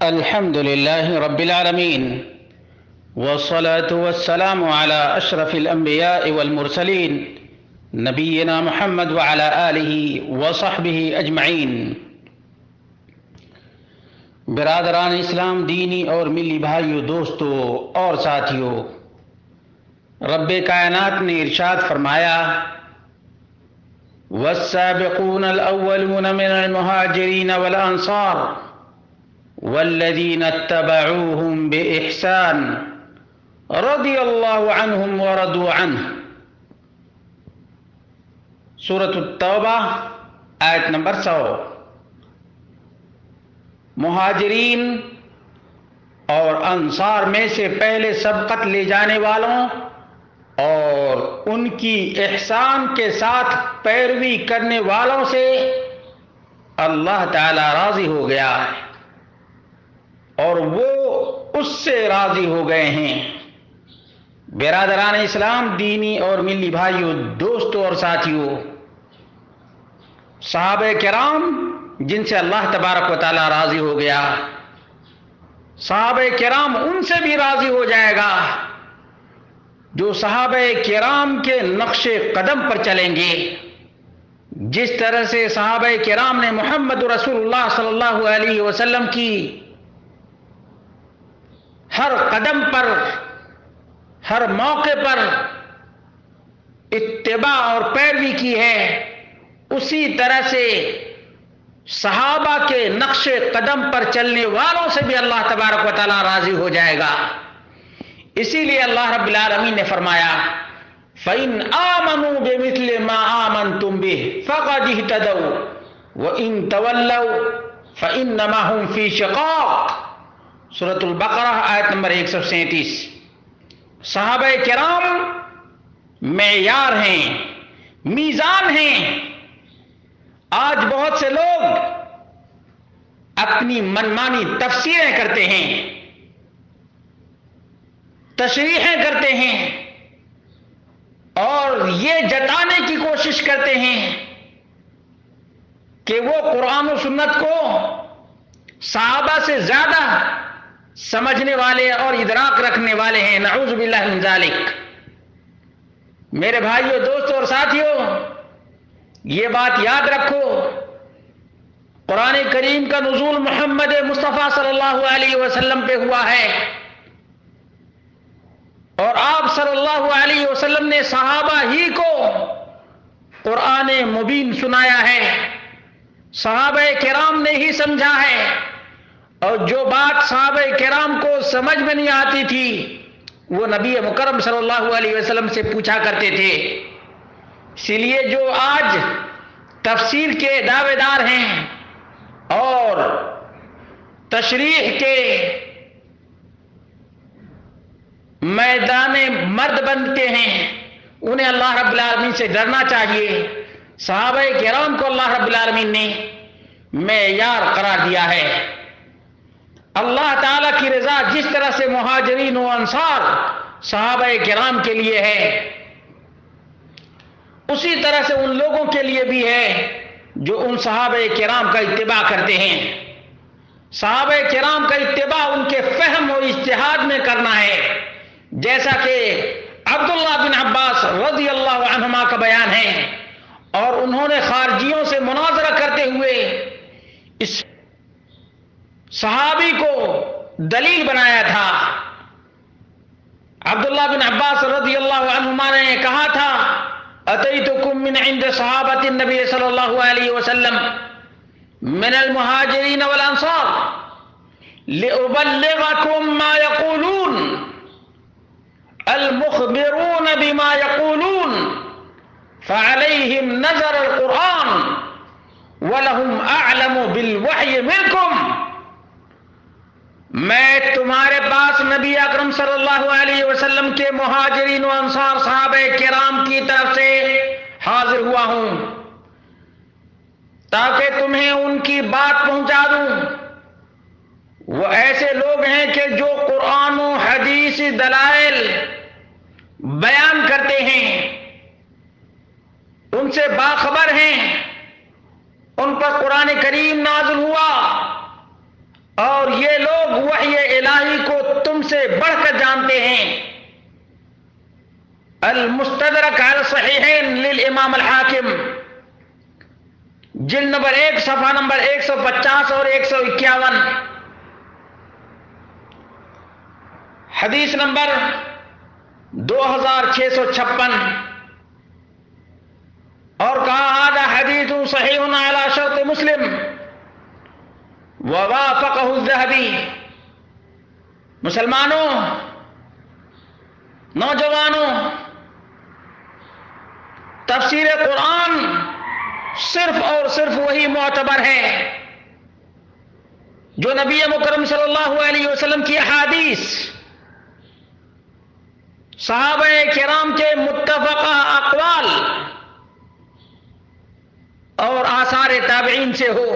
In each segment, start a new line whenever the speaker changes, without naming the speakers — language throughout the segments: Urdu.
الحمد لله رب العالمين، والصلاة والسلام على أشرف الأنبياء والمرسلين نبينا محمد وعلى آله وصحبه أجمعین۔ برادران اسلام، دینی اور ملی بھائیوں، دوستوں اور ساتھیوں، رب کائنات نے ارشاد فرمایا: والسابقون الأولون من المهاجرين والأنصار والذين اتبعوهم بإحسان رضي الله عنهم ورضوا عنه۔ سورۃ التوبہ آیت نمبر 100۔ مہاجرین اور انصار میں سے پہلے سبقت لے جانے والوں اور ان کی احسان کے ساتھ پیروی کرنے والوں سے اللہ تعالی راضی ہو گیا ہے اور وہ اس سے راضی ہو گئے ہیں۔ برادران اسلام، دینی اور ملی بھائیوں، دوستوں اور ساتھیوں، صحابہ کرام جن سے اللہ تبارک و تعالی راضی ہو گیا، صحابہ کرام ان سے بھی راضی ہو جائے گا جو صحابہ کرام کے نقش قدم پر چلیں گے۔ جس طرح سے صحابہ کرام نے محمد رسول اللہ صلی اللہ علیہ وسلم کی ہر قدم پر، ہر موقع پر اتباع اور پیروی کی ہے، اسی طرح سے صحابہ کے نقش قدم پر چلنے والوں سے بھی اللہ تبارک و تعالی راضی ہو جائے گا۔ اسی لیے اللہ رب العالمین نے فرمایا: فَإِنْ آمَنُوا بِمِثْلِ مَا آمَنْتُمْ بِهِ فَقَدِ اهْتَدَوْا وَإِنْ تَوَلَّوْا فَإِنَّمَا هُمْ فِي شِقَاقٍ۔ سورۃ البقرہ آیت نمبر 137۔ صحابہ کرام معیار ہیں، میزان ہیں۔ آج بہت سے لوگ اپنی منمانی تفسیریں کرتے ہیں، تشریحیں کرتے ہیں اور یہ جتانے کی کوشش کرتے ہیں کہ وہ قرآن و سنت کو صحابہ سے زیادہ سمجھنے والے اور ادراک رکھنے والے ہیں۔ نعوذ باللہ من ذالک۔ میرے بھائیوں، دوستوں اور ساتھیوں، یہ بات یاد رکھو، قرآن کریم کا نزول محمد مصطفیٰ صلی اللہ علیہ وسلم پہ ہوا ہے اور آپ صلی اللہ علیہ وسلم نے صحابہ ہی کو قرآن مبین سنایا ہے، صحابہ کرام نے ہی سمجھا ہے، اور جو بات صحابہ کرام کو سمجھ میں نہیں آتی تھی وہ نبی مکرم صلی اللہ علیہ وسلم سے پوچھا کرتے تھے۔ اسی لیے جو آج تفسیر کے دعوے دار ہیں اور تشریح کے میدان مرد بنتے ہیں، انہیں اللہ رب العالمین سے ڈرنا چاہیے۔ صحابہ کرام کو اللہ رب العالمین نے معیار قرار دیا ہے۔ اللہ تعالیٰ کی رضا جس طرح سے مہاجرین و انصار صحابہ کرام کے لیے ہے، اسی طرح سے ان لوگوں کے لیے بھی ہے جو ان صحابہ کرام کا اتباع کرتے ہیں۔ صحابہ کرام کا اتباع ان کے فہم اور اجتہاد میں کرنا ہے، جیسا کہ عبداللہ بن عباس رضی اللہ عنہما کا بیان ہے، اور انہوں نے خارجیوں سے مناظرہ کرتے ہوئے اس صحابی کو دلیل بنایا تھا۔ عبداللہ بن عباس رضی اللہ عنہما نے کہا تھا: اتیتکم من عند صحابۃ النبی صلی اللہ علیہ وسلم من المہاجرین والانصار لأبلغکم ما یقولون المخبرون بما یقولون فعلیہم نظر القرآن ولہم اعلم بالوحی منکم۔ میں تمہارے پاس نبی اکرم صلی اللہ علیہ وسلم کے مہاجرین و انصار صحابہ کرام کی طرف سے حاضر ہوا ہوں تاکہ تمہیں ان کی بات پہنچا دوں۔ وہ ایسے لوگ ہیں کہ جو قرآن و حدیث دلائل بیان کرتے ہیں، ان سے باخبر ہیں، ان پر قرآن کریم نازل ہوا اور یہ لوگ وحی الہی کو تم سے بڑھ کر جانتے ہیں۔ المستدرک علی الصحیحین للامام الحاکم، جلد نمبر 1 صفحہ نمبر 150 اور 151، حدیث نمبر 2656، اور کہا ھذا حدیث صحیح علی شرط مسلم ووافقہ الذہبی۔ مسلمانوں، نوجوانوں، تفسیر قرآن صرف اور صرف وہی معتبر ہے جو نبی مکرم صلی اللہ علیہ وسلم کی احادیث، صحابہ کرام کے متفقہ اقوال اور آثار تابعین سے ہو۔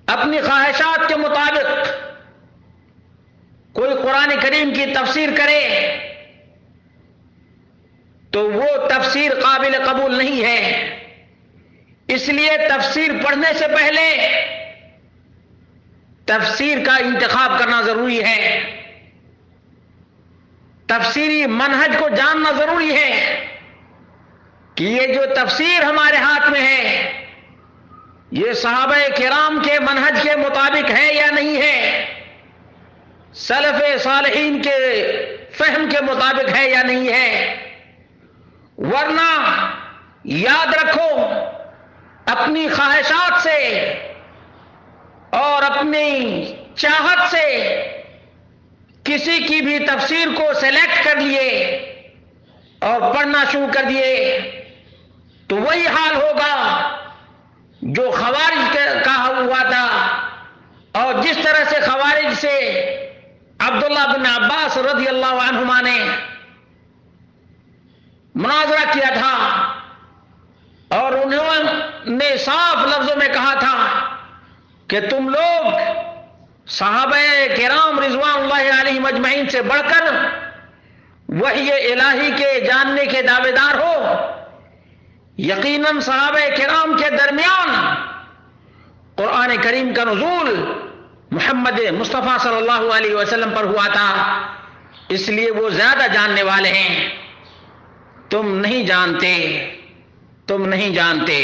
اپنی خواہشات کے مطابق کوئی قرآن کریم کی تفسیر کرے تو وہ تفسیر قابل قبول نہیں ہے۔ اس لیے تفسیر پڑھنے سے پہلے تفسیر کا انتخاب کرنا ضروری ہے، تفسیری منہج کو جاننا ضروری ہے کہ یہ جو تفسیر ہمارے ہاتھ میں ہے یہ صحابہ کرام کے منہج کے مطابق ہے یا نہیں ہے، سلف صالحین کے فہم کے مطابق ہے یا نہیں ہے۔ ورنہ یاد رکھو، اپنی خواہشات سے اور اپنی چاہت سے کسی کی بھی تفسیر کو سلیکٹ کر لیے اور پڑھنا شروع کر دیے تو وہی حال ہوگا جو خوارج کا ہوا تھا، اور جس طرح سے خوارج سے عبداللہ بن عباس رضی اللہ عنہما نے مناظرہ کیا تھا اور انہوں نے صاف لفظوں میں کہا تھا کہ تم لوگ صحابہ کرام رضوان اللہ علیہم اجمعین سے بڑھ کر وحی الہی کے جاننے کے دعوے دار ہو۔ یقیناً صحابہ کرام کے درمیان قرآن کریم کا نزول محمد مصطفیٰ صلی اللہ علیہ وسلم پر ہوا تھا، اس لیے وہ زیادہ جاننے والے ہیں۔ تم نہیں جانتے، تم نہیں جانتے۔